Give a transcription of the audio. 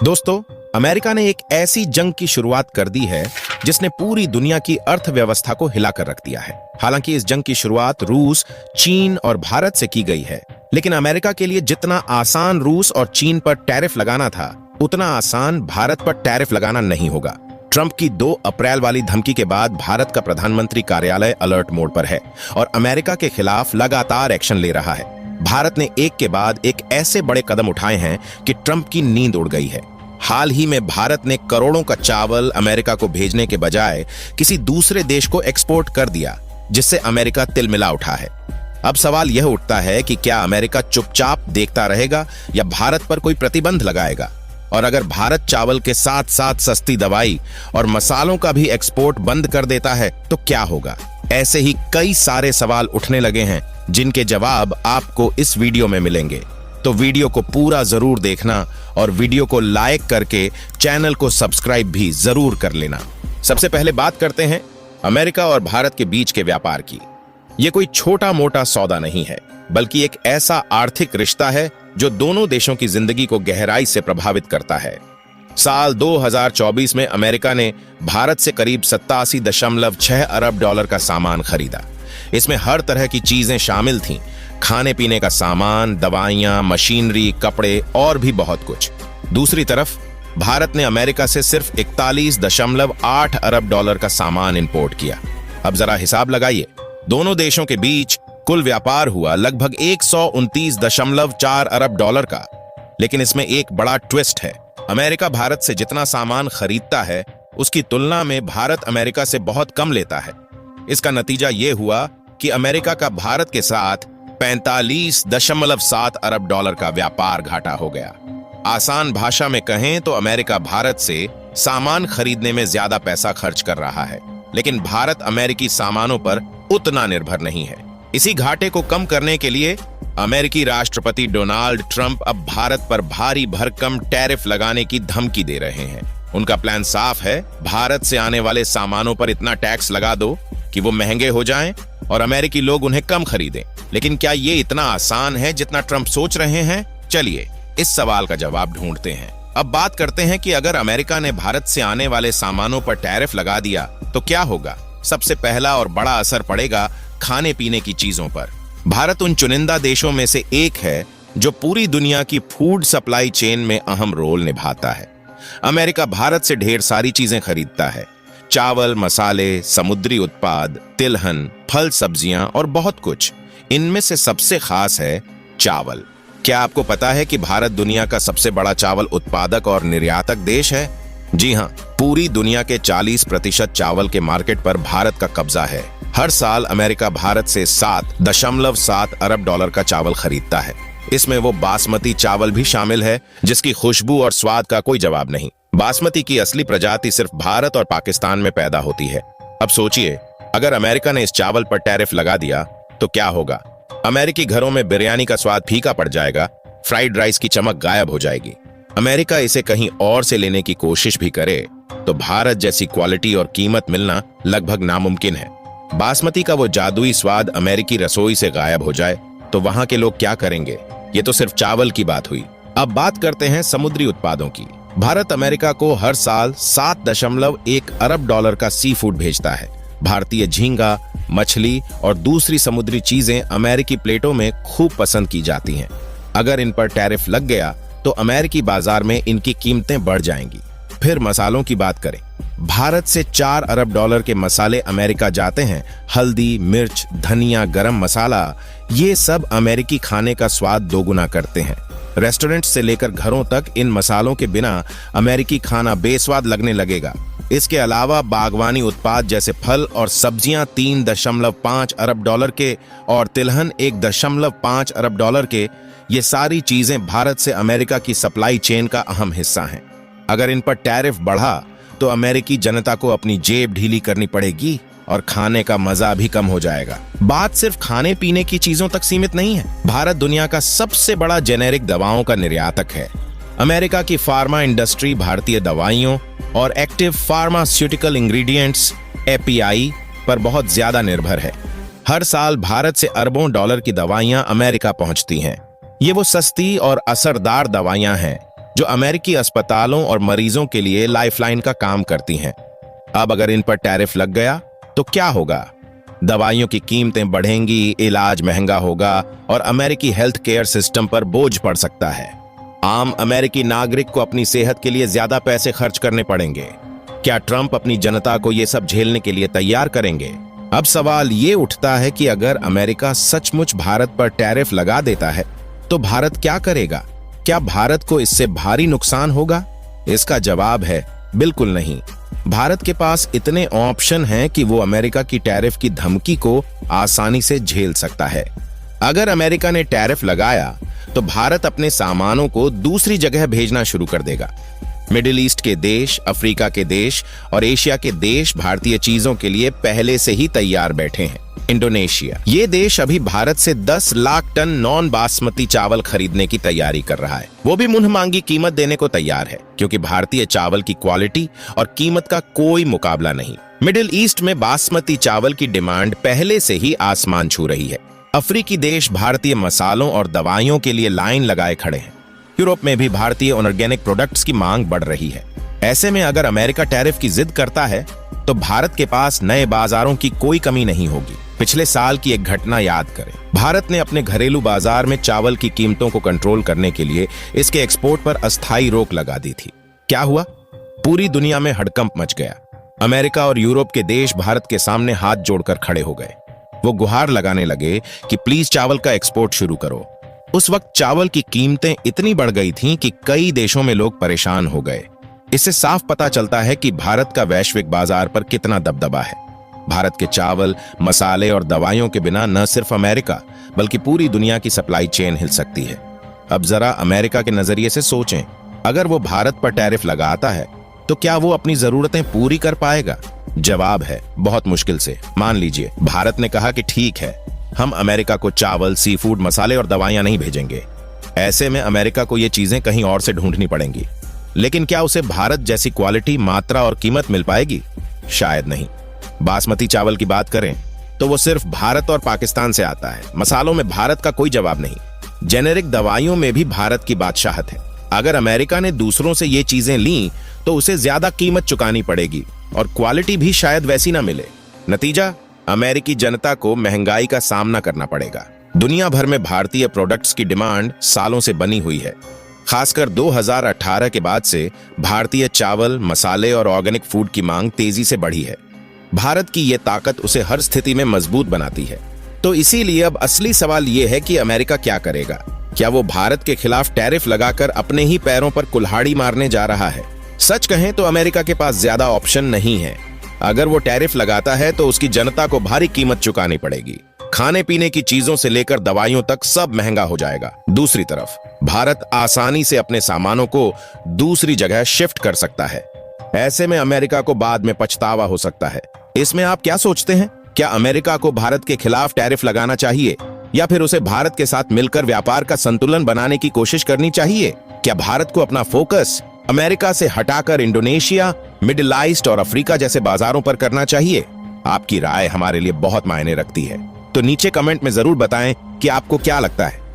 दोस्तों, अमेरिका ने एक ऐसी जंग की शुरुआत कर दी है जिसने पूरी दुनिया की अर्थव्यवस्था को हिलाकर रख दिया है। हालांकि इस जंग की शुरुआत रूस, चीन और भारत से की गई है, लेकिन अमेरिका के लिए जितना आसान रूस और चीन पर टैरिफ लगाना था, उतना आसान भारत पर टैरिफ लगाना नहीं होगा। ट्रंप की 2 अप्रैल वाली धमकी के बाद भारत का प्रधानमंत्री कार्यालय अलर्ट मोड पर है और अमेरिका के खिलाफ लगातार एक्शन ले रहा है। भारत ने एक के बाद एक ऐसे बड़े कदम उठाए हैं कि ट्रंप की नींद उड़ गई है। हाल ही में भारत ने करोड़ों का चावल अमेरिका को भेजने के बजाय किसी दूसरे देश को एक्सपोर्ट कर दिया, जिससे अमेरिका तिलमिला उठा है। अब सवाल यह उठता है कि क्या अमेरिका चुपचाप देखता रहेगा या भारत पर कोई प्रतिबंध लगाएगा? और अगर भारत चावल के साथ साथ सस्ती दवाई और मसालों का भी एक्सपोर्ट बंद कर देता है तो क्या होगा? ऐसे ही कई सारे सवाल उठने लगे हैं जिनके जवाब आपको इस वीडियो में मिलेंगे। तो वीडियो को पूरा जरूर देखना और वीडियो को लाइक करके चैनल को सब्सक्राइब भी जरूर कर लेना। सबसे पहले बात करते हैं अमेरिका और भारत के बीच के व्यापार की। यह कोई छोटा मोटा सौदा नहीं है, बल्कि एक ऐसा आर्थिक रिश्ता है जो दोनों देशों की जिंदगी को गहराई से प्रभावित करता है। साल 2024 में अमेरिका ने भारत से करीब 87.6 अरब डॉलर का सामान खरीदा। इसमें हर तरह की चीजें शामिल थीं, खाने पीने का सामान, दवाइयां, मशीनरी, कपड़े और भी बहुत कुछ। दूसरी तरफ भारत ने अमेरिका से सिर्फ 41.8 अरब डॉलर का सामान इंपोर्ट किया। अब जरा हिसाब लगाइए, दोनों देशों के बीच कुल व्यापार हुआ लगभग 129.4 अरब डॉलर का। लेकिन इसमें एक बड़ा ट्विस्ट है। अमेरिका भारत से जितना सामान खरीदता है, उसकी तुलना में भारत अमेरिका से बहुत कम लेता है। इसका नतीजा यह हुआ कि अमेरिका का भारत के साथ 45.7 अरब डॉलर का व्यापार घाटा हो गया। आसान भाषा में कहें तो अमेरिका भारत से सामान खरीदने में ज्यादा पैसा खर्च कर रहा है, लेकिन भारत अमेरिकी सामानों पर उतना निर्भर नहीं है। इसी घाटे को कम करने के लिए अमेरिकी राष्ट्रपति डोनाल्ड ट्रंप अब भारत पर भारी भरकम टैरिफ लगाने की धमकी दे रहे हैं। उनका प्लान साफ है, भारत से आने वाले सामानों पर इतना टैक्स लगा दो कि वो महंगे हो जाएं और अमेरिकी लोग उन्हें कम खरीदें। लेकिन क्या ये इतना आसान है जितना ट्रंप सोच रहे हैं? चलिए इस सवाल का जवाब ढूंढते हैं। अब बात करते हैं कि अगर अमेरिका ने भारत से आने वाले सामानों पर टैरिफ लगा दिया तो क्या होगा। सबसे पहला और बड़ा असर पड़ेगा खाने पीने की चीजों पर। भारत उन चुनिंदा देशों में से एक है जो पूरी दुनिया की फूड सप्लाई चेन में अहम रोल निभाता है। अमेरिका भारत से ढेर सारी चीजें खरीदता है, चावल, मसाले, समुद्री उत्पाद, तिलहन, फल, सब्जियां और बहुत कुछ। इनमें से सबसे खास है चावल। क्या आपको पता है कि भारत दुनिया का सबसे बड़ा चावल उत्पादक और निर्यातक देश है? जी हाँ, पूरी दुनिया के 40% चावल के मार्केट पर भारत का कब्जा है। हर साल अमेरिका भारत से 7.7 अरब डॉलर का चावल खरीदता है। इसमें वो बासमती चावल भी शामिल है जिसकी खुशबू और स्वाद का कोई जवाब नहीं। बासमती की असली प्रजाति सिर्फ भारत और पाकिस्तान में पैदा होती है। अब सोचिए, अगर अमेरिका ने इस चावल पर टैरिफ लगा दिया तो क्या होगा? अमेरिकी घरों में बिरयानी का स्वाद फीका पड़ जाएगा, फ्राइड राइस की चमक गायब हो जाएगी। अमेरिका इसे कहीं और से लेने की कोशिश भी करे तो भारत जैसी क्वालिटी और कीमत मिलना लगभग नामुमकिन है। बासमती का वो जादुई स्वाद अमेरिकी रसोई से गायब हो जाए तो वहां के लोग क्या करेंगे? ये तो सिर्फ चावल की बात हुई। अब बात करते हैं समुद्री उत्पादों की। भारत अमेरिका को हर साल 7.1 अरब डॉलर का सी फूड भेजता है। भारतीय झींगा, मछली और दूसरी समुद्री चीजें अमेरिकी प्लेटों में खूब पसंद की जाती हैं। अगर इन पर टैरिफ लग गया तो अमेरिकी बाजार में इनकी कीमतें बढ़ जाएंगी। फिर मसालों की बात करें, भारत से 4 अरब डॉलर के मसाले अमेरिका जाते हैं। हल्दी, मिर्च, धनिया, गरम मसाला, ये सब अमेरिकी खाने का स्वाद दोगुना करते हैं। रेस्टोरेंट से लेकर घरों तक इन मसालों के बिना अमेरिकी खाना बेस्वाद लगने लगेगा। इसके अलावा बागवानी उत्पाद जैसे फल और सब्जियां 3.5 अरब डॉलर के और तिलहन 1.5 अरब डॉलर के, ये सारी चीजें भारत से अमेरिका की सप्लाई चेन का अहम हिस्सा हैं। अगर इन पर टैरिफ बढ़ा तो अमेरिकी जनता को अपनी जेब ढीली करनी पड़ेगी और खाने का मजा भी कम हो जाएगा। बात सिर्फ खाने पीने की चीजों तक सीमित नहीं है। भारत दुनिया का सबसे बड़ा जेनेरिक दवाओं का निर्यातक है। अमेरिका की फार्मा इंडस्ट्री भारतीय दवाइयों और एक्टिव फार्मास्यूटिकल इंग्रेडिएंट्स (API) पर बहुत ज्यादा निर्भर है। हर साल भारत से अरबों डॉलर की दवाइयां अमेरिका पहुंचती हैं। ये वो सस्ती और असरदार दवाइयां हैं जो अमेरिकी अस्पतालों और मरीजों के लिए लाइफलाइन का काम करती हैं। अब अगर इन पर टैरिफ लग गया तो क्या होगा? दवाइयों की कीमतें बढ़ेंगी, इलाज महंगा होगा और अमेरिकी हेल्थ केयर सिस्टम पर बोझ पड़ सकता है। आम अमेरिकी नागरिक को अपनी सेहत के लिए ज्यादा पैसे खर्च करने पड़ेंगे। क्या ट्रंप अपनी जनता को ये सब झेलने के लिए तैयार करेंगे? अब सवाल ये उठता है कि अगर अमेरिका सचमुच भारत पर टैरिफ लगा देता है तो भारत क्या करेगा? क्या भारत को इससे भारी नुकसान होगा? इसका जवाब है बिल्कुल नहीं। भारत के पास इतने ऑप्शन हैं कि वो अमेरिका की टैरिफ की धमकी को आसानी से झेल सकता है। अगर अमेरिका ने टैरिफ लगाया तो भारत अपने सामानों को दूसरी जगह भेजना शुरू कर देगा। मिडिल ईस्ट के देश, अफ्रीका के देश और एशिया के देश भारतीय चीजों के लिए पहले से ही तैयार बैठे हैं। इंडोनेशिया, ये देश अभी भारत से 10 लाख टन नॉन बासमती चावल खरीदने की तैयारी कर रहा है। वो भी मुंह मांगी कीमत देने को तैयार है, क्योंकि भारतीय चावल की क्वालिटी और कीमत का कोई मुकाबला नहीं। मिडिल ईस्ट में बासमती चावल की डिमांड पहले से ही आसमान छू रही है। अफ्रीकी देश भारतीय मसालों और दवाइयों के लिए लाइन लगाए खड़े हैं। यूरोप में भी भारतीय ऑर्गेनिक प्रोडक्ट्स की मांग बढ़ रही है। ऐसे में अगर अमेरिका टैरिफ की जिद करता है तो भारत के पास नए बाजारों की कोई कमी नहीं होगी। पिछले साल की एक घटना याद करें। भारत ने अपने घरेलू बाजार में चावल की कीमतों को कंट्रोल करने के लिए इसके एक्सपोर्ट पर अस्थायी रोक लगा दी थी। क्या हुआ? पूरी दुनिया में हड़कंप मच गया। अमेरिका और यूरोप के देश भारत के सामने हाथ जोड़कर खड़े हो गए। वो गुहार लगाने लगे कि प्लीज चावल का एक्सपोर्ट शुरू करो। उस वक्त चावल की कीमतें इतनी बढ़ गई थीं कि कई देशों में लोग परेशान हो गए। इससे साफ पता चलता है कि भारत का वैश्विक बाजार पर कितना दबदबा है। भारत के चावल, मसाले और दवाइयों के बिना न सिर्फ अमेरिका बल्कि पूरी दुनिया की सप्लाई चेन हिल सकती है। अब जरा अमेरिका के नजरिए से सोचें, अगर वो भारत पर टैरिफ लगाता है तो क्या वो अपनी जरूरतें पूरी कर पाएगा? जवाब है बहुत मुश्किल से। मान लीजिए भारत ने कहा कि ठीक है, हम अमेरिका को चावल, सी फूड, मसाले और दवाइयां नहीं भेजेंगे। ऐसे में अमेरिका को ये चीजें कहीं और से ढूंढनी पड़ेंगी। लेकिन क्या उसे भारत जैसी क्वालिटी, मात्रा और कीमत मिल पाएगी? शायद नहीं। बासमती चावल की बात करें तो वो सिर्फ भारत और पाकिस्तान से आता है। मसालों में भारत का कोई जवाब नहीं। जेनेरिक दवाइयों में भी भारत की बादशाहत है। अगर अमेरिका ने दूसरों से ये चीजें लीं तो उसे ज्यादा कीमत चुकानी पड़ेगी और क्वालिटी भी शायद वैसी ना मिले। नतीजा, अमेरिकी जनता को महंगाई का सामना करना पड़ेगा। दुनिया भर में भारतीय प्रोडक्ट्स की डिमांड सालों से बनी हुई है। खासकर 2018 के बाद से भारतीय चावल, मसाले और ऑर्गेनिक फूड की मांग तेजी से बढ़ी है। भारत की ये ताकत उसे हर स्थिति में मजबूत बनाती है। तो इसीलिए अब असली सवाल ये है कि अमेरिका क्या करेगा? क्या वो भारत के खिलाफ टैरिफ लगाकर अपने ही पैरों पर कुल्हाड़ी मारने जा रहा है? सच कहें तो अमेरिका के पास ज्यादा ऑप्शन नहीं है। अगर वो टैरिफ लगाता है तो उसकी जनता को भारी कीमत चुकानी पड़ेगी। खाने पीने की चीजों से लेकर दवाइयों तक सब महंगा हो जाएगा। दूसरी तरफ भारत आसानी से अपने सामानों को दूसरी जगह शिफ्ट कर सकता है। ऐसे में अमेरिका को बाद में पछतावा हो सकता है। इसमें आप क्या सोचते हैं? क्या अमेरिका को भारत के खिलाफ टैरिफ लगाना चाहिए या फिर उसे भारत के साथ मिलकर व्यापार का संतुलन बनाने की कोशिश करनी चाहिए? क्या भारत को अपना फोकस अमेरिका से हटाकर इंडोनेशिया, मिडिल ईस्ट और अफ्रीका जैसे बाजारों पर करना चाहिए? आपकी राय हमारे लिए बहुत मायने रखती है। तो नीचे कमेंट में जरूर बताएं कि आपको क्या लगता है।